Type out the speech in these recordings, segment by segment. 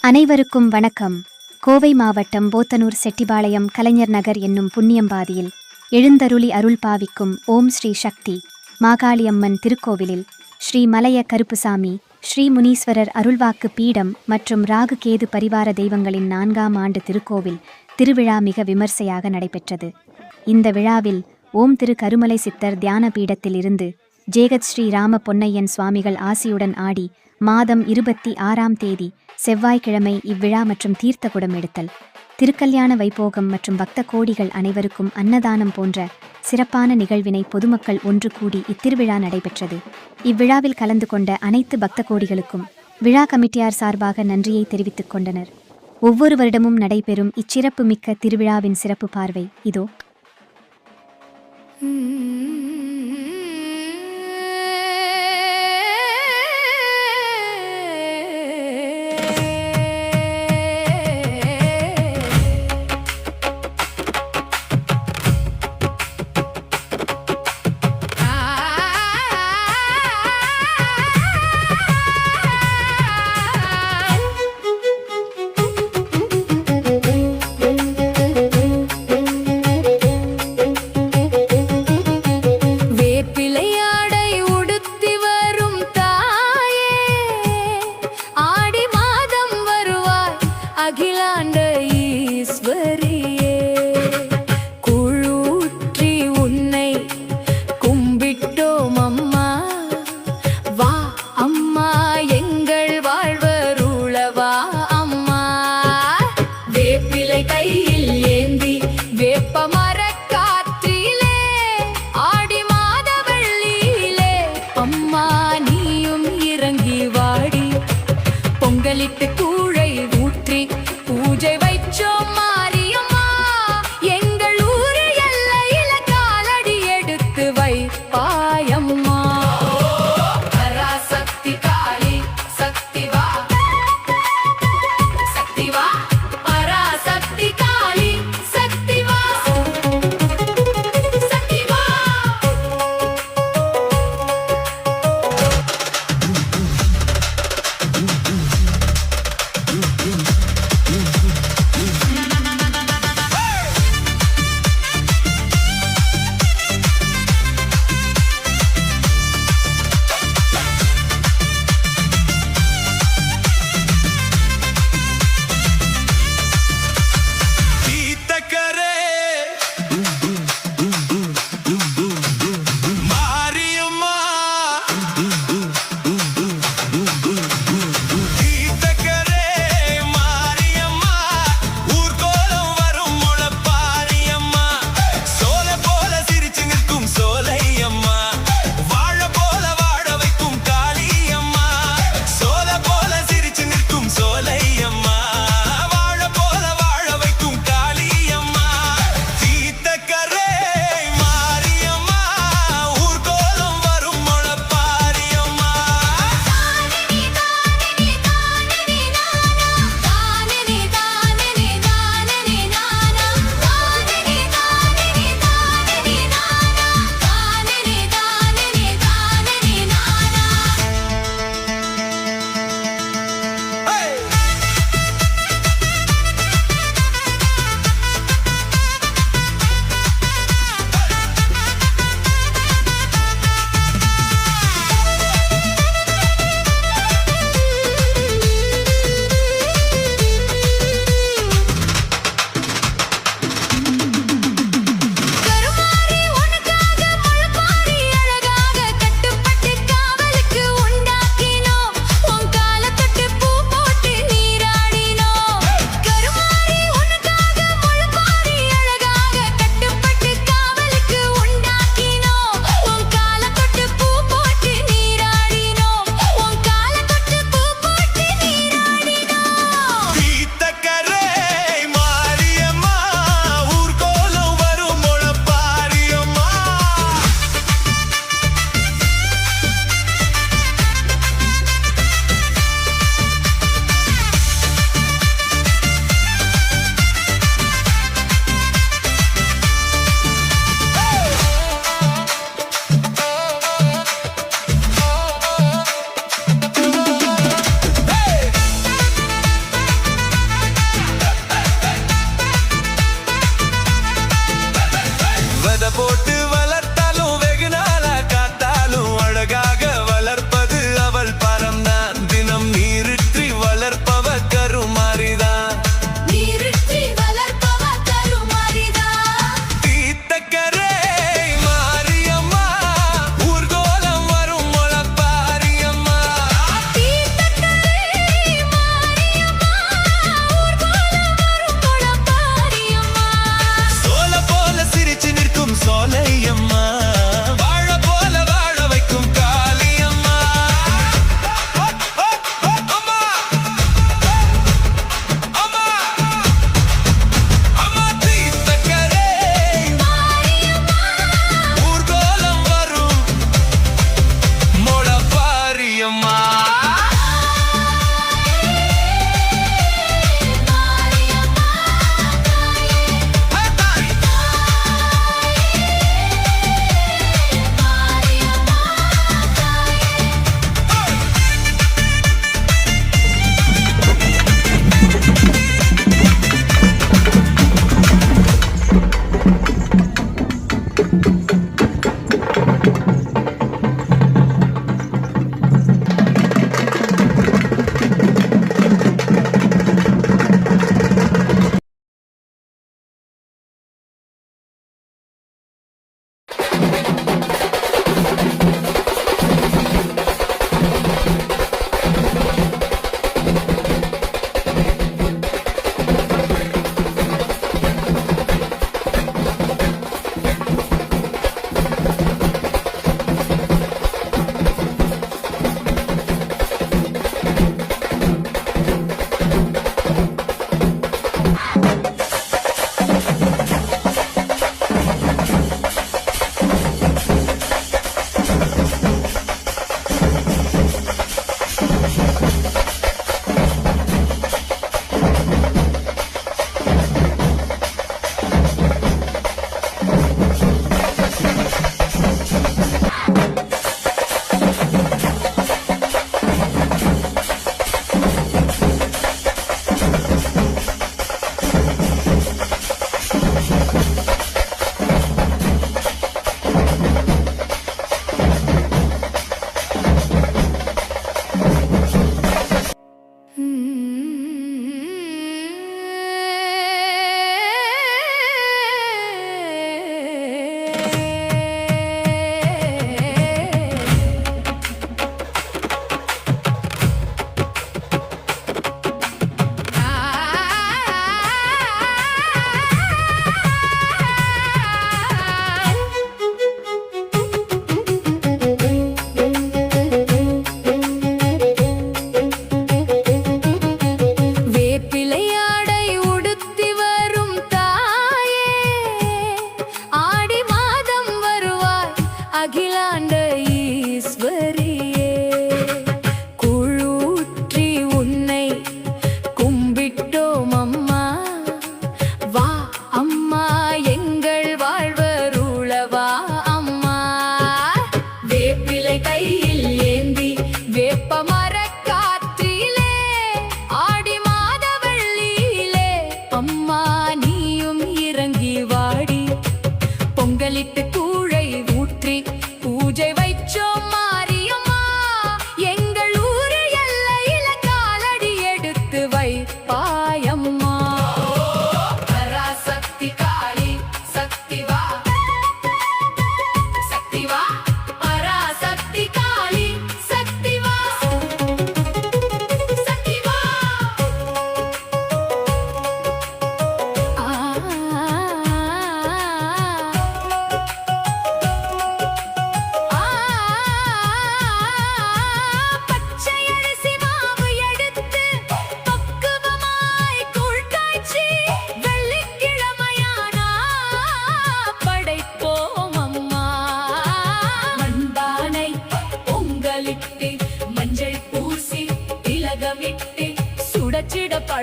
அனைவருக்கும் வணக்கம். கோவை மாவட்டம் போத்தனூர் செட்டிபாளையம் கலைஞர் நகர் என்னும் புண்ணியம்பாதியில் எழுந்தருளி அருள் பாவிக்கும் ஓம் ஸ்ரீ சக்தி மாகாளியம்மன் திருக்கோவிலில் ஸ்ரீ மலைய கருப்புசாமி, ஸ்ரீ முனீஸ்வரர் அருள்வாக்கு பீடம் மற்றும் ராகு கேது பரிவார தெய்வங்களின் 4ஆம் ஆண்டு திருக்கோவில் திருவிழா மிக விமர்சையாக நடைபெற்றது. இந்த விழாவில் ஓம் திரு கருமலை சித்தர் தியான பீடத்தில் இருந்து ஜேகத் ஸ்ரீ ராம பொன்னையன் சுவாமிகள் ஆசியுடன் ஆடி மாதம் 26ஆம் தேதி செவ்வாய்க்கிழமை இவ்விழா மற்றும் தீர்த்த குடம் எடுத்தல், திருக்கல்யாண வைபோகம் மற்றும் பக்த கோடிகள் அனைவருக்கும் அன்னதானம் போன்ற சிறப்பான நிகழ்வினை பொதுமக்கள் ஒன்று கூடி இத்திருவிழா நடைபெற்றது. இவ்விழாவில் கலந்து கொண்ட அனைத்து பக்த கோடிகளுக்கும் விழா கமிட்டியார் சார்பாக நன்றியை தெரிவித்துக் கொண்டனர். ஒவ்வொரு வருடமும் நடைபெறும் இச்சிறப்பு மிக்க திருவிழாவின் சிறப்பு பார்வை இதோ.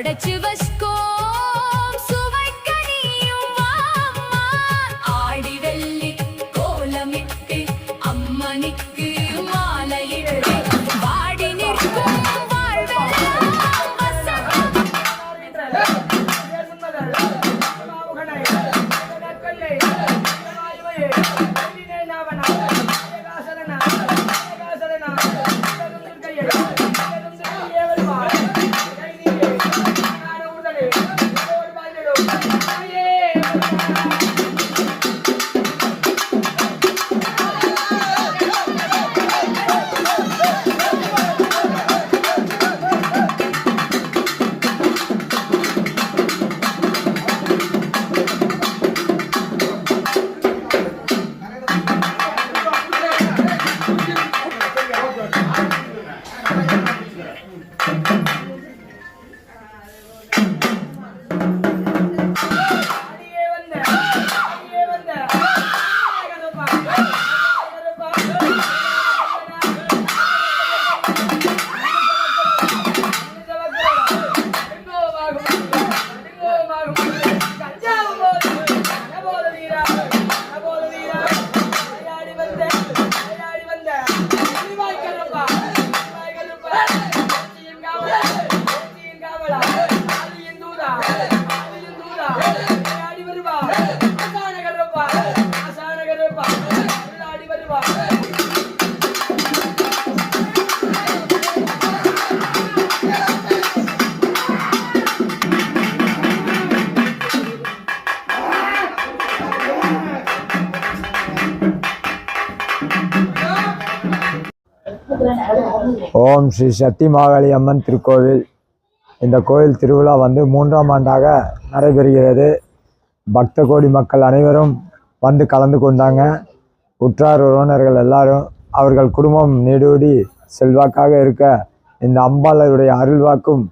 படைச்சு வச்சுக்கோம் சுவைக்க நீயும் வாம்மா. ஆடி வெள்ளி கோலமிட்டு அம்மனுக்கு மாலையிட்டு வாடி நிற்கும் வாழ்வெல்லாம் வசந்தம். ஓம் ஸ்ரீ சக்தி மாகாளி அம்மன் திருக்கோவில். இந்த கோயில் திருவிழா வந்து 3ஆம் ஆண்டாக நடைபெறுகிறது. பக்த கோடி மக்கள் அனைவரும் வந்து கலந்து கொண்டாங்க. உற்றார் உறவினர்கள் எல்லாரும் அவர்கள் குடும்பம் நீடூடி செல்வாக்காக இருக்க இந்த அம்பாளுடைய அருள்வாக்கும்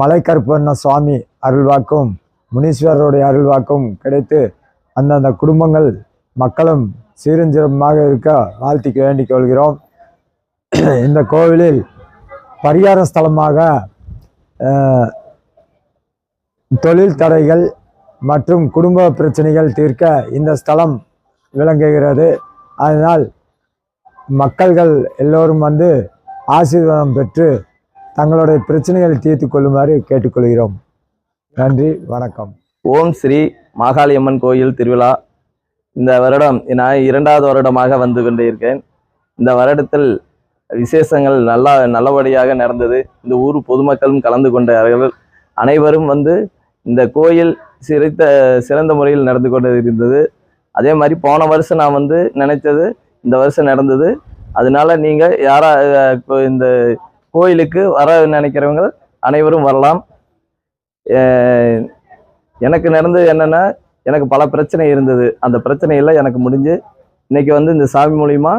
மலைக்கருப்பண்ண சுவாமி அருள்வாக்கும் முனீஸ்வரருடைய அருள்வாக்கும் கிடைத்து அந்தந்த குடும்பங்கள் மக்களும் சீரஞ்சிரமாக இருக்க வாழ்த்திக்கு வேண்டிக் கொள்கிறோம். இந்த கோவிலில் பரிகார ஸ்தலமாக தொழில் தடைகள் மற்றும் குடும்ப பிரச்சனைகள் தீர்க்க இந்த ஸ்தலம் விளங்குகிறது. அதனால் மக்கள்கள் எல்லோரும் வந்து ஆசீர்வாதம் பெற்று தங்களுடைய பிரச்சனைகளை தீர்த்து கொள்ளுமாறு கேட்டுக்கொள்கிறோம். நன்றி, வணக்கம். ஓம் ஸ்ரீ மாகாளியம்மன் கோயில் திருவிழா இந்த வருடம் நான் 2வது வருடமாக வந்து கொண்டே இருக்கேன். இந்த வருடத்தில் விசேஷங்கள் நல்லபடியாக நடந்தது. இந்த ஊர் பொதுமக்களும் கலந்து கொண்டார்கள். அனைவரும் வந்து இந்த கோயில் சிறந்த முறையில் நடந்து கொண்டு இருந்தது. அதே மாதிரி போன வருஷம் நான் வந்து நினைத்தது இந்த வருஷம் நடந்தது. அதனால நீங்கள் இந்த கோயிலுக்கு வர நினைக்கிறவங்க அனைவரும் வரலாம். எனக்கு நடந்தது என்னென்னா, எனக்கு பல பிரச்சனை இருந்தது. அந்த பிரச்சனையெல்லாம் எனக்கு முடிஞ்சு இன்னைக்கு வந்து இந்த சாமி மூலிமா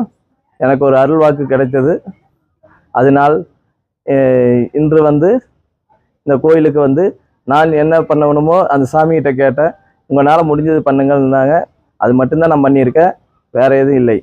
எனக்கு ஒரு அருள்வாக்கு கிடைத்தது. அதனால் இன்று வந்து இந்த கோயிலுக்கு வந்து நான் என்ன பண்ணணுமோ அந்த சாமிகிட்ட கேட்டேன். உங்களால் முடிஞ்சது பண்ணுங்கன்னாங்க. அது மட்டும்தான் நான் பண்ணியிருக்கேன், வேற எதுவும் இல்லை.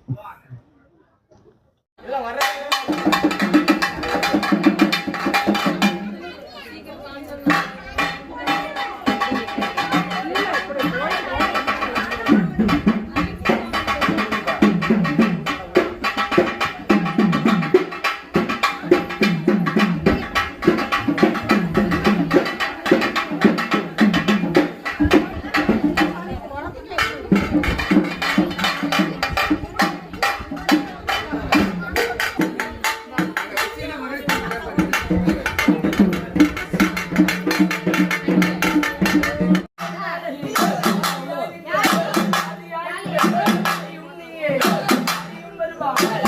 Bye.